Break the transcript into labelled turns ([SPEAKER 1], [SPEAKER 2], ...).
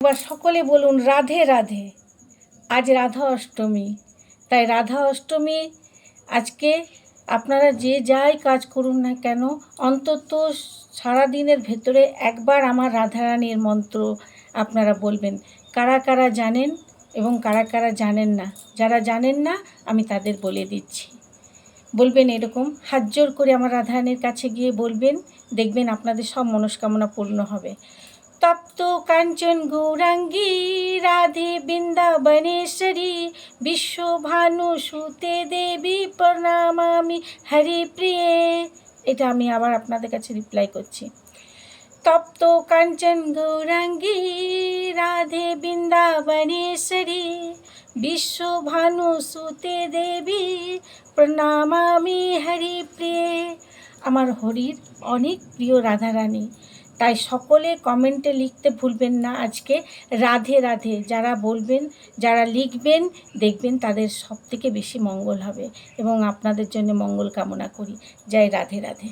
[SPEAKER 1] এবার সকলে বলুন রাধে রাধে। আজ রাধা অষ্টমী, তাই রাধা অষ্টমী আজকে আপনারা যে যাই কাজ করুন না কেন অন্তত সারাদিনের ভেতরে একবার আমার রাধারানীর মন্ত্র আপনারা বলবেন। কারা কারা জানেন এবং কারা কারা জানেন না, যারা জানেন না আমি তাদের বলে দিচ্ছি। বলবেন এরকম হাত জোর করে আমার রাধারানীর কাছে গিয়ে বলবেন, দেখবেন আপনাদের সব মনস্কামনা পূর্ণ হবে। তপ্ত কাঞ্চন গৌরাঙ্গী রাধে বৃন্দাবনেশ্বরী বিশ্বভানু সুতে দেবী প্রণামামি হরি প্রিয়ে। এটা আমি আবার আপনাদের কাছে রিপ্লাই করছি। তপ্ত কাঞ্চন গৌরাঙ্গী রাধে বৃন্দাবনেশ্বরী বিশ্বভানু সুতে দেবী প্রণামামি হরি প্রিয়ে। আমার হরির অনেক প্রিয় রাধারানী, তাই সকলে কমেন্টে লিখতে ভুলবেন না আজকে রাধে রাধে। যারা বলবেন, যারা লিখবেন, দেখবেন তাদের সবথেকে বেশি মঙ্গল হবে এবং আপনাদের জন্য মঙ্গল কামনা করি। জয় রাধে রাধে।